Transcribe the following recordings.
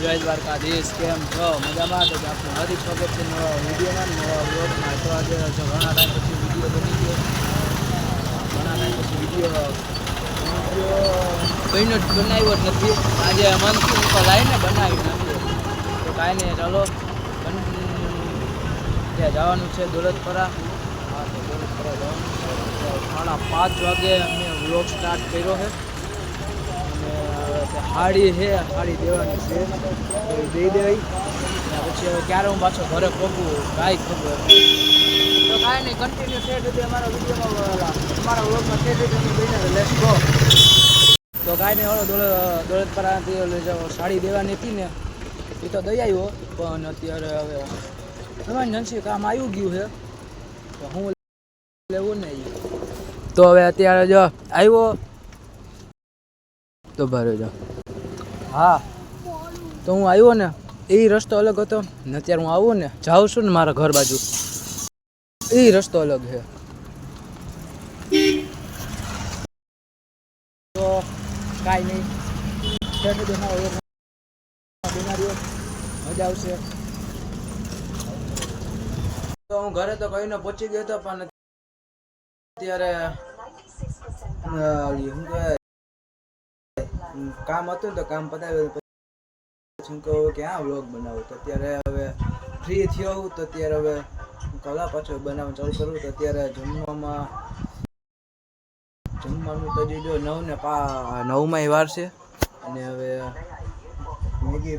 જય દ્વારકાધીશ, કેમ છો? મજામાં? તો આપનું હાર્દિક સ્વાગત છે નવા વિડીયોમાં, નવા બ્લોગમાં. તો આજે ઘણા ટાઈમ પછી વિડીયો બની ગયો, ઘણા ટાઈમ પછી વિડીયો કંઈ જ બનાવ્યો જ નથી. આજે મનથી તો લાવીને બનાવી નાખીએ. તો કાંઈ નહીં, ચાલો ત્યાં જવાનું છે દોલતપરા. હા, તો દોલતપરા જવાનું છે. 5:30 વાગે અમે વ્લોગ સ્ટાર્ટ કર્યો છે. હાડી છે, હાડી દેવાની છે, તો એ દઈ દેવી. પછી હવે ક્યારે હું પાછો ઘરે પહોંચું કાંઈ ખબર નહીં. તો કાંઈ નહીં, કન્ટિન્યુ છે સુધી અમારા વિડીયોમાં, અમારા વ્લોગમાં છે સુધી અમે બહીને લેટ્સ ગો. તો કાંઈ નહીં, હવે દોલતપરાથી સાડી દેવાની હતી ને એ તો દઈ આવ્યો, પણ અત્યારે હવે ઇમરજન્સી કામ આવી ગયું છે તો હું લેવું નહીં. તો હવે અત્યારે જો આવ્યો તો ભરે જાઓ. હા, તો હું આવ્યો ને એ રસ્તો અલગ હતો ને અત્યારે હું આવું ને જાઉં છું ને મારા ઘર બાજુ એ રસ્તો અલગ છે. તો કાંઈ નહીં, બીમારીઓ મજા આવશે. તો હું ઘરે તો કહીને પહોંચી ગયો હતો, પણ અત્યારે શું કહેવાય કામ હતું તો કામ પતાવ્યું પછી કહું ક્યાં વ્લોગ બનાવું. તો અત્યારે હવે ફ્રી થયો હું તો અત્યારે હવે કલા પાછો બનાવવાનું ચાલુ કરું. તો અત્યારે જમવાનું તો જો 9 ને 9 વાર છે અને હવે મેગી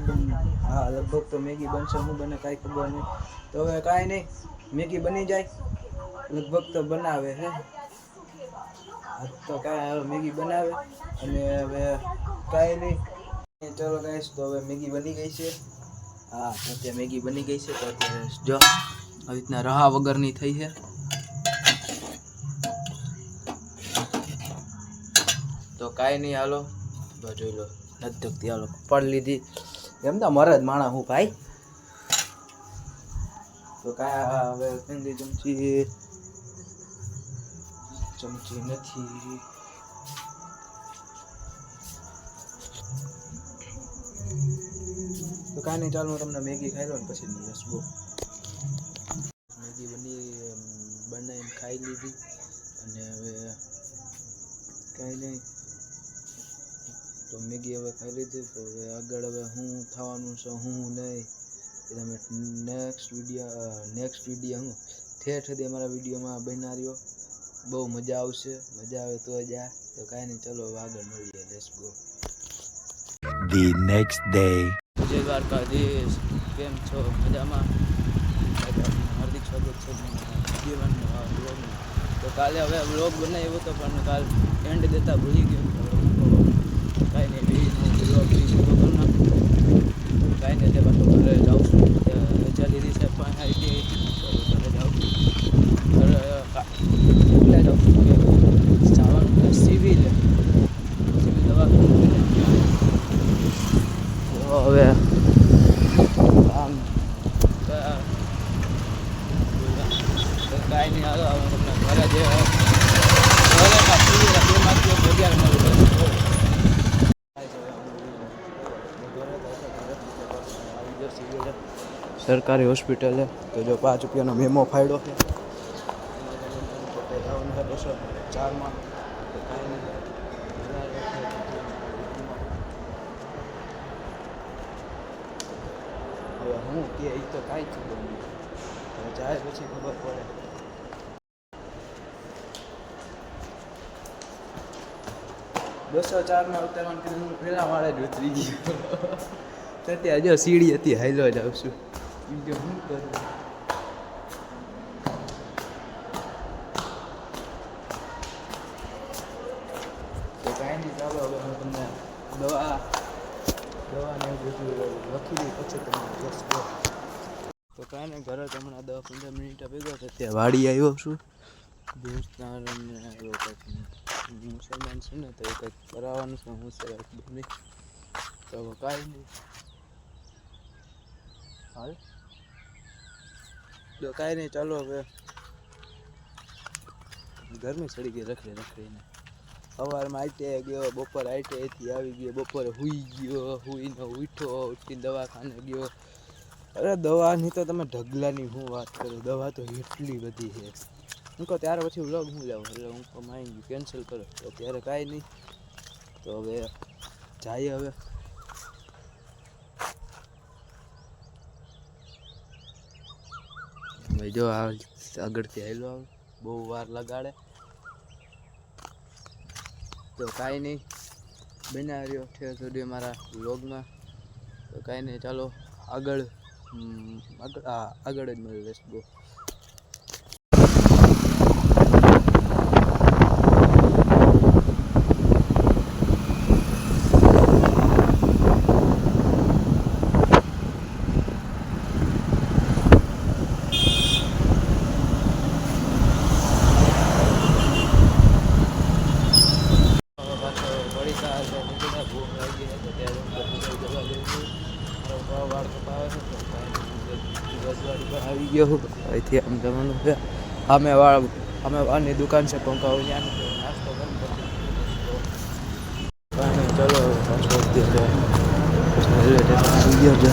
હા લગભગ તો મેગી બનશે, શું બને કાંઈ ખબર નહીં. તો હવે કાંઈ નહીં, મેગી બની જાય લગભગ તો બનાવે હે તો કાંઈ હવે મેગી બનાવે અને હવે કાંઈ નહીં. ચલો ગાઈસ, તો હવે મેગી બની ગઈ છે. હા, અત્યારે મેગી બની ગઈ છે. તો અત્યારે જો આવી રીતના રહા વગરની થઈ છે. તો કાંઈ નહીં, હાલો જોઈ લો નથી ધકતી, હાલો પડ લીધી એમ તો મરે જ માણા હું ભાઈ. તો કાંઈ હવે કંદી ચમચી નથી. તો કાંઈ નહીં, ચાલો હું તમને મેગી ખાઈ લઉં ને પછી લેટ્સ ગો. મેગી બનાવીને ખાઈ લીધી અને હવે કાંઈ નહીં, તો મેગી હવે ખાઈ લીધી. તો હવે આગળ હવે શું થવાનું છે શું નહીં એ તમે નેક્સ્ટ વિડીયો હું ઠેઠ સુધી અમારા વિડીયોમાં બના રહ્યો. બહુ મજા આવશે, મજા આવે તો જ આ. તો કાંઈ નહીં, ચલો હવે આગળ મળીએ, let's go. The next day. જય દ્વારકાધીશ, કેમ છો? મજામાં? હાર્દિક સ્વાગત છે વ્લોગમાં. તો કાલે હવે વ્લોગ બનાવ્યો હતો પણ કાલ એન્ડ દેતા ભૂલી ગયો. કાંઈ નહીં, વ્લોગ શરૂ કરી નાખું. કાંઈ નહીં, તે પાછો ઘરે જાઉં છું. રજા લીધી છે પણ ઘરે જાઉં છું. ઘરે એટલે જાઉં છું કે જવાનું સિવિલ દવાખાનું. હવે આમ કાંઈ નહીં, હાલો તમને ઘરે જે સરકારી હોસ્પિટલે. તો જો 5 રૂપિયાનો મેમો ફાડ્યો છે 204માં. તો કાંઈ નહીં, હવે હું કે એ તો કાંઈ ખબર નહીં, હવે જાય પછી ખબર પડે. બસો 4માં ઉતરવાનું કીધું, હું પહેલા માળે જ ઉતરી ગયો. અત્યારે જો સીડી હતી હાઈલો જ આવશું બીજું શું કરું. તો કાંઈ નહીં, ચાલો હવે હું તમને દવાને એવું બધું લખી દઈ પછી તમને પ્લસ કહો. તો કાંઈ નહીં, ઘરે તો હમણાં 10-15 મિનિટ ભેગો છે. ત્યાં વાડી આવ્યો છું, દોસ્તાર આવ્યો કંઈક મુસલમાન છે ને તો એ કંઈક કરાવવાનું છે. હું છે બની તો કાંઈ નહીં, હાલ તો કાંઈ નહીં, ચાલો હવે ગરમી ચડી ગઈ રખડીને. સવારમાં આઈટે ગયો, બપોરે આઈટેથી આવી ગયો, બપોરે સૂઈ ગયો, સૂઈને ઉઠ્યો, ઉઠીને દવાખાને ગયો. અરે દવાની તો તમે ઢગલાની શું વાત કરો, દવા તો એટલી બધી છે. હું કહું ત્યાર પછી વ્લોગ હું જાઉં, એટલે હું કહું માઇન્ડ કેન્સલ કરો. અત્યારે કાંઈ નહીં, તો હવે જઈએ. હવે ભાઈ જો આગળથી હાલો આવે, બહુ વાર લગાડે તો કાંઈ નહીં, બનાવી રહ્યો ઠેર સુધી મારા વ્લોગમાં. તો કાંઈ નહીં, ચાલો આગળ જ મળી લેટ્સ ગો. આવી ગયો અહીંથી આમ જવાનું છે. અમે વાળની દુકાન છે પંખા ત્યાં નાસ્તો કરી ચલો પાછો રેલવે સ્ટેશન આવી ગયો છે.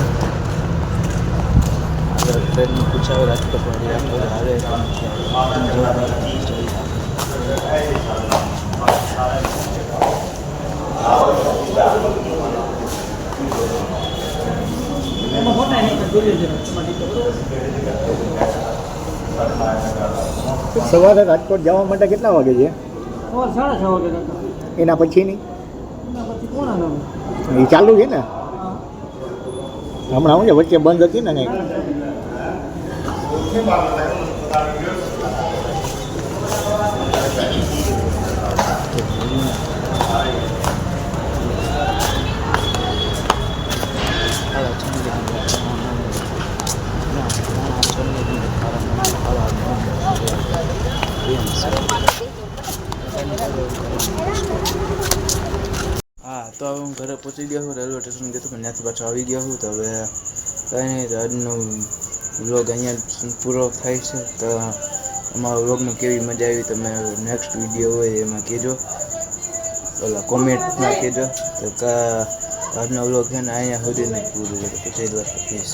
આગળ ટ્રેનનું પૂછાવે રાજકોટ વાળી આવે સવારે રાજકોટ જવા માટે કેટલા વાગે છે? 6:30 વાગે. એના પછીની પોણા 9. એ ચાલુ છે ને? હમણાં હું છે વચ્ચે બંધ હતી ને કંઈક. હા, તો હવે હું ઘરે પહોંચી ગયો છું. રેલવે સ્ટેશન ગયો પણ ત્યાંથી પાછો આવી ગયો છું. તો હવે કંઈ નહીં, તો આજનો વ્લોગ અહીંયા પૂરો થાય છે. તો અમારા વ્લોગમાં કેવી મજા આવી તમે નેક્સ્ટ વિડીયો હોય એમાં કહેજો, ઓલા કોમેન્ટમાં કહેજો. તો આજનો વ્લોગ છે ને અહીંયા સુધી નહીં પૂરું, પછી એક વાર પ્લીઝ.